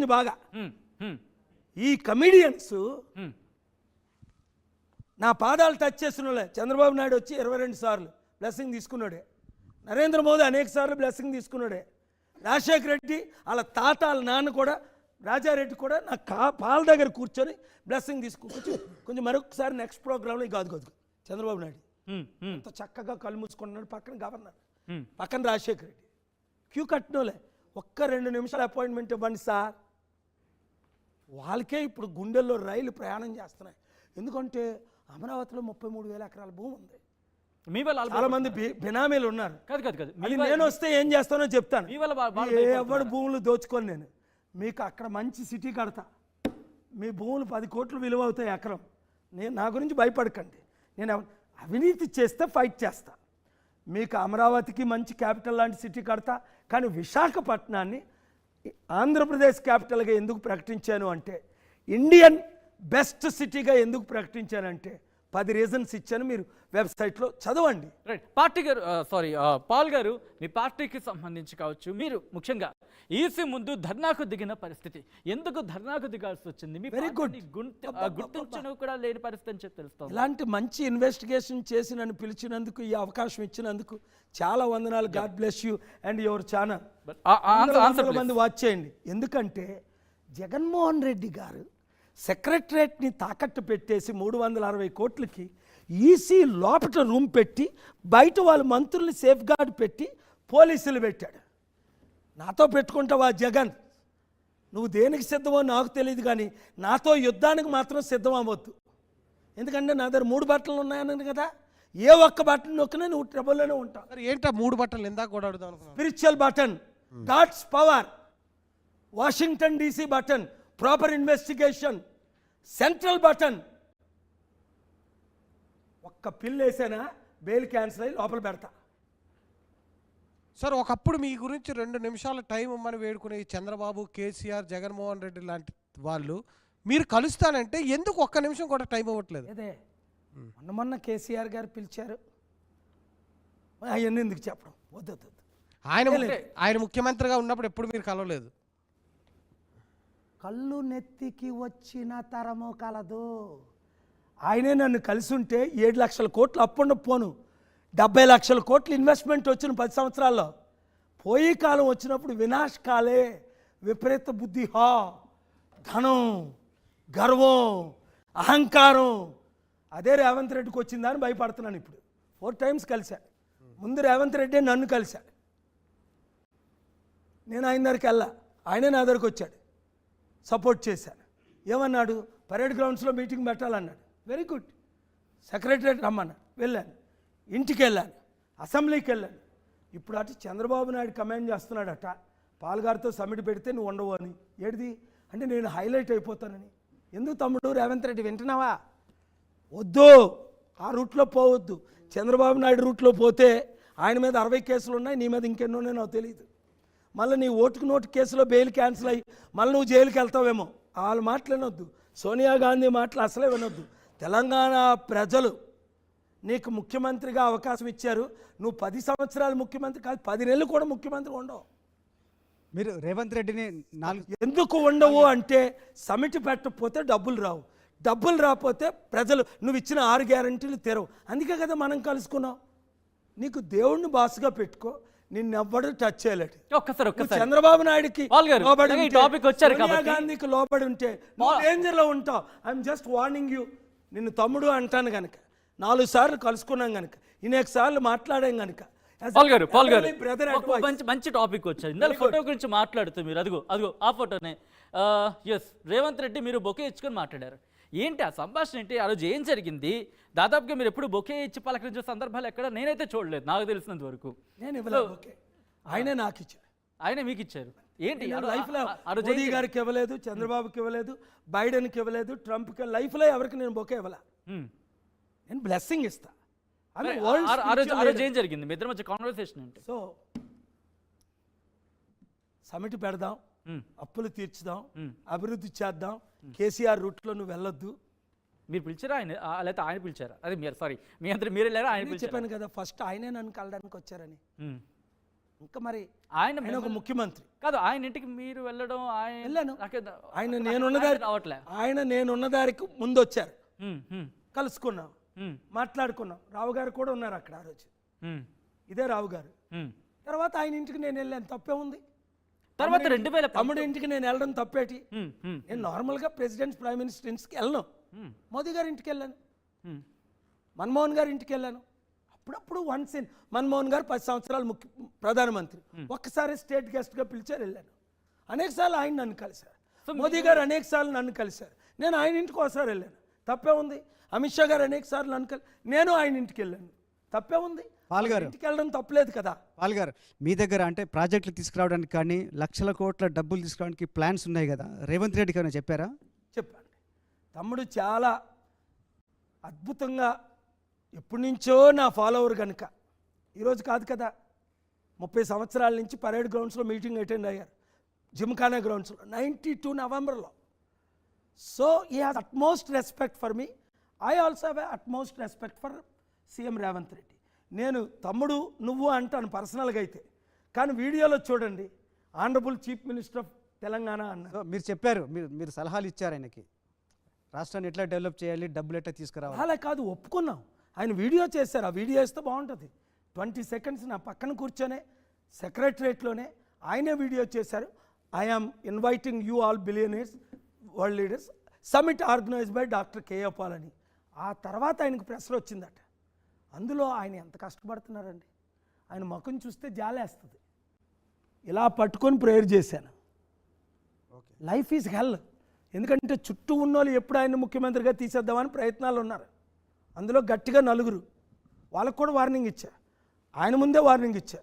నచ్చింది బాగా. ఈ కమిడియన్స్ నా పాదాలు టచ్ చేస్తున్నలే. చంద్రబాబు నాయుడు వచ్చి 22 సార్లు బ్లెస్సింగ్ తీసుకున్నాడే, నరేంద్ర మోదీ అనేక సార్లు బ్లెస్సింగ్ తీసుకున్నాడే, రాజశేఖర రెడ్డి వాళ్ళ తాత వాళ్ళ నాన్న కూడా, రాజారెడ్డి కూడా నా పాల దగ్గర కూర్చొని బ్లెస్సింగ్ కొంచెం మరొకసారి నెక్స్ట్ ప్రోగ్రాంలో కాదు చంద్రబాబు నాయుడు అంత చక్కగా కళ్ళు మూసుకుంటున్నాడు. పక్కన గవర్నర్, పక్కన రాజశేఖర రెడ్డి క్యూ కట్టినోలే. ఒక్క 2 నిమిషాలు అపాయింట్మెంట్ ఇవ్వండి సార్. వాళ్ళకే ఇప్పుడు గుండెల్లో రైలు ప్రయాణం చేస్తున్నాయి. ఎందుకంటే అమరావతిలో 33,000 ఎకరాల భూమి ఉంది. చాలా మంది బినామీలు ఉన్నారు. నేను వస్తే ఏం చేస్తానో చెప్తాను. ఎవరు భూములు దోచుకొని నేను మీకు అక్కడ మంచి సిటీ కడతా. మీ భూములు 10 కోట్లు విలువ అవుతాయి ఎకరం. నా గురించి భయపడకండి. నేను అవినీతి చేస్తే ఫైట్ చేస్తా. మీకు అమరావతికి మంచి క్యాపిటల్ లాంటి సిటీ కడతా. కానీ విశాఖపట్నాన్ని ఆంధ్రప్రదేశ్ క్యాపిటల్గా ఎందుకు ప్రకటించాను అంటే, ఇండియన్ బెస్ట్ సిటీగా ఎందుకు ప్రకటించానంటే 10 రీజన్స్ ఇచ్చాను. మీరు వెబ్సైట్లో చదవండి. రైట్. పార్టీ గారు, సారీ పాల్ గారు, మీ పార్టీకి సంబంధించి కావచ్చు, మీరు ముఖ్యంగా ఈసీ ముందు ధర్నాకు దిగిన పరిస్థితి, ఎందుకు ధర్నాకు దిగాల్సి వచ్చింది? Very good. గుర్తించడం కూడా లేని పరిస్థితి అని చెప్పి తెలుస్తుంది. ఇలాంటి మంచి ఇన్వెస్టిగేషన్ చేసి నన్ను పిలిచినందుకు, ఈ అవకాశం ఇచ్చినందుకు చాలా వందనాలు. God bless you and your channel. మంది వాచ్ చేయండి. ఎందుకంటే జగన్మోహన్ రెడ్డి గారు సెక్రటరేట్ని తాకట్టు పెట్టేసి 360 కోట్లకి ఈసీ లోపల రూమ్ పెట్టి బయట వాళ్ళ మంత్రుల్ని సేఫ్ గార్డ్ పెట్టి పోలీసులు పెట్టాడు. నాతో పెట్టుకుంటావా జగన్? నువ్వు దేనికి సిద్ధమో నాకు తెలియదు, కానీ నాతో యుద్ధానికి మాత్రం సిద్ధం అవ్వద్దు. ఎందుకంటే నా దగ్గర 3 బట్టలు ఉన్నాయని కదా, ఏ ఒక్క బటన్ నొక్కినా నువ్వు ట్రబుల్లోనే ఉంటావు. ఏంటో 3 బట్టలు ఇందాక కూడా అడుగుదాం అనుకున్నాను. Spiritual button, gods power, Washington DC button, proper investigation, central button. ఒక్క పిల్ వేసానా బెయిల్ క్యాన్సిల్ అయ్యి లోపల పెడతా. సార్, ఒకప్పుడు మీ గురించి 2 నిమిషాల టైం ఇమ్మని వేడుకునే చంద్రబాబు, కేసీఆర్, జగన్మోహన్ రెడ్డి లాంటి వాళ్ళు మీరు కలుస్తానంటే ఎందుకు 1 నిమిషం కూడా టైం ఇవ్వట్లేదు? అదే మొన్న కేసీఆర్ గారు పిలిచారు, అవన్నీ ఎందుకు చెప్పడం? వద్దు. ఆయన ముఖ్యమంత్రిగా ఉన్నప్పుడు ఎప్పుడు మీరు కలవలేదు. కళ్ళు నెత్తికి వచ్చిన తరము కలదు. ఆయనే నన్ను కలిసి ఉంటే 7 లక్షల కోట్లు అప్పుండ పోను, 70 లక్షల కోట్లు ఇన్వెస్ట్మెంట్ వచ్చిన 10 సంవత్సరాల్లో. పోయి కాలం వచ్చినప్పుడు వినాశ కాలే, విపరీత బుద్ధి, ధనం, గర్వం, అహంకారం. అదే రేవంత్ రెడ్డికి వచ్చిందని భయపడుతున్నాను. ఇప్పుడు 4 టైమ్స్ కలిశాను. ముందు రేవంత్ రెడ్డి నన్ను కలిశాడు, నేను ఆయన దగ్గరికి వెళ్ళా, ఆయనే నా దగ్గరికి వచ్చాడు, సపోర్ట్ చేశాను. ఏమన్నాడు? పరేడ్ గ్రౌండ్స్లో మీటింగ్ పెట్టాలన్నాడు. Very good. సెక్రటరేట్ రమ్మన్నా, వెళ్ళాను. ఇంటికి వెళ్ళాను, అసెంబ్లీకి వెళ్ళాను. ఇప్పుడు అటు చంద్రబాబు నాయుడు కమాండ్ చేస్తున్నాడట, పాల్గారితో సమిట్ పెడితే నువ్వు ఉండవు అని. ఏడిది అంటే నేను హైలైట్ అయిపోతానని. ఎందుకు తమ్ముడు రేవంత్ రెడ్డి వింటున్నావా? వద్దు, ఆ రూట్లో పోవద్దు. చంద్రబాబు నాయుడు రూట్లో పోతే ఆయన మీద 60 కేసులు ఉన్నాయి, నీ మీద ఇంకెన్నోనే నాకు తెలియదు. మళ్ళీ నీ ఓటుకు నోటు కేసులో బెయిల్ క్యాన్సిల్ అయ్యి మళ్ళీ నువ్వు జైలుకి వెళ్తావేమో. వాళ్ళ మాటలు వినొద్దు, సోనియా గాంధీ మాటలు అసలే వినొద్దు. తెలంగాణ ప్రజలు నీకు ముఖ్యమంత్రిగా అవకాశం ఇచ్చారు. నువ్వు 10 సంవత్సరాలు ముఖ్యమంత్రి కాదు, 10 నెలలు కూడా ముఖ్యమంత్రి ఉండవు. మీరు రేవంత్ రెడ్డిని ఎందుకు ఉండవు అంటే, సమిటి పెట్టకపోతే డబ్బులు రావు, డబ్బులు రాకపోతే ప్రజలు నువ్వు ఇచ్చిన 6 గ్యారంటీలు తెరవు. అందుకే కదా మనం కలుసుకున్నాం. నీకు దేవుణ్ణి బాసుగా పెట్టుకో, నిన్నెవ్వడు టచ్ చేయలేడు. చంద్రబాబు నాయుడికి సోనియా గాంధీకి లోబడి ఉంటే డేంజర్లో ఉంటావు. I'm just warning you. నిన్ను తమ్ముడు అంటాను కనుక, 4 సార్లు కలుసుకున్నాం కనుక, అనేక సార్లు మాట్లాడాం కనుక. మంచి టాపిక్ వచ్చారు. ఇందులో ఫోటో గురించి మాట్లాడుతూ మీరు అదిగో ఆ ఫోటోనే. ఎస్, రేవంత్ రెడ్డి మీరు బొకే ఇచ్చుకొని మాట్లాడారు. ఏంటి ఆ సంభాషణ ఏంటి? ఆ రోజు ఏం జరిగింది? దాదాపుగా మీరు ఎప్పుడు బొకే ఇచ్చి పలకరించే సందర్భాలు ఎక్కడ నేనైతే చూడలేదు, నాకు తెలిసినంత వరకు. ఆయనే నాకు ఇచ్చారు, ఆయనే మీకు ఇచ్చారు. ఏంటి లైఫ్లో మోదీ గారికి ఇవ్వలేదు, చంద్రబాబుకి ఇవ్వలేదు, బైడెన్కి ఇవ్వలేదు, ట్రంప్కి, లైఫ్లో ఎవరికి నేను బొకే ఇవ్వాల. నేను బ్లెస్సింగ్ ఇస్తా. ఏం జరిగింది మీ ఇద్దరి మధ్య కాన్వర్సేషన్ ఏంటి? సో సమిట్ పెడదాం, అప్పులు తీర్చుదాం, అభివృద్ధి చేద్దాం, కేసీఆర్ రూట్లో నువ్వు వెళ్ళొద్దు. మీరు పిలిచారా ఆయన, లేకపోతే ఆయన పిలిచారా? అదే మీరు సారీ మీ అందరూ మీరు వెళ్ళారా? ఆయన చెప్పాను కదా, ఫస్ట్ ఆయనే నన్ను కలడానికి వచ్చారని. ఇంకా మరి ఆయన ఆయన ఒక ముఖ్యమంత్రి. కాదు, ఆయన ఇంటికి మీరు వెళ్ళడం వెళ్ళాను. నాకేదో- ఆయన నాకు నేనున్న దారి రావట్లే. ఆయన నేనున్న దారికి ముందు వచ్చారు, ఉమ్, ఉమ్, కలుసుకున్నాం, ఉమ్, మాట్లాడుకున్నాం. రావు గారు కూడా ఉన్నారు అక్కడ ఆ రోజు, ఉమ్, ఇదే రావు గారు. ఉమ్. తర్వాత ఆయన ఇంటికి నేను వెళ్ళాను, తప్పే ఉంది. తర్వాత 2000 తమ్ముడి ఇంటికి నేను వెళ్ళడం తప్పేటి? ఉమ్, ఉమ్, నేను నార్మల్గా ప్రెసిడెంట్ ప్రైమ్ మినిస్టర్ ఇంటికి వెళ్ళను. ఉమ్, మోదీ గారి ఇంటికి వెళ్ళాను, ఉమ్. మన్మోహన్ గారి ఇంటికి వెళ్ళాను. అప్పుడప్పుడు వన్స్ ఇన్ మన్మోహన్ గారు 10 సంవత్సరాలు ప్రధానమంత్రి, ఒక్కసారి స్టేట్ గెస్ట్గా పిలిచారు, వెళ్ళాను. అనేకసార్లు ఆయన నన్ను కలిశారు, మోదీ గారు అనేకసార్లు నన్ను కలిశారు. నేను ఆయన ఇంటికి ఒకసారి వెళ్ళాను, తప్పే ఉంది. అమిత్ షా గారు అనేకసార్లు నన్ను నేను ఆయన ఇంటికి వెళ్ళాను, తప్పే ఉంది. పాల్ గారు. ఇంటికి వెళ్ళడం తప్పలేదు కదా. పాల్ గారు, మీ దగ్గర అంటే ప్రాజెక్టులు తీసుకురావడానికి కానీ లక్షల కోట్ల డబ్బులు తీసుకురావడానికి ప్లాన్స్ ఉన్నాయి కదా, రేవంత్ రెడ్డికి ఏమైనా చెప్పారా? చెప్పండి. తమ్ముడు చాలా అద్భుతంగా ఎప్పటి నుంచో నా ఫాలోవర్ కనుక, ఈరోజు కాదు కదా, 30 సంవత్సరాల నుంచి పరేడ్ గ్రౌండ్స్లో మీటింగ్ అటెండ్ అయ్యారు, జిమ్ఖానా గ్రౌండ్స్లో 92 నవంబర్లో. సో ఈ has utmost respect for me. I also have utmost respect for CM Revanth Reddy. నేను తమ్ముడు నువ్వు అంటాను పర్సనల్గా అయితే, కానీ వీడియోలో చూడండి honourable chief minister of Telangana అన్నారు. సో మీరు చెప్పారు, మీరు సలహాలు ఇచ్చారు ఆయనకి, రాష్ట్రాన్ని ఎట్లా డెవలప్ చేయాలి, డబ్బులు ఎట్లా తీసుకురావాలి. అలా కాదు, ఒప్పుకున్నాం. ఆయన వీడియో చేశారు, ఆ వీడియో ఇస్తే బాగుంటుంది. 20 సెకండ్స్ నా పక్కన కూర్చొనే సెక్రటరేట్లోనే ఆయనే వీడియో చేశారు. I am inviting you all billionaires world leaders summit organise by doctor KA Paul అని. ఆ తర్వాత ఆయనకు ప్రెషర్ వచ్చిందట. అందులో ఆయన ఎంత కష్టపడుతున్నారండి, ఆయన ముఖం చూస్తే జాలేస్తుంది. ఇలా పట్టుకొని ప్రేయర్ చేశాను. లైఫ్ ఈజ్ హెల్. ఎందుకంటే చుట్టూ ఉన్నోళ్ళు ఎప్పుడు ఆయన ముఖ్యమంత్రిగా తీసేద్దామని ప్రయత్నాలు ఉన్నారు. అందులో గట్టిగా నలుగురు, వాళ్ళకు కూడా వార్నింగ్ ఇచ్చా, ఆయన ముందే వార్నింగ్ ఇచ్చా.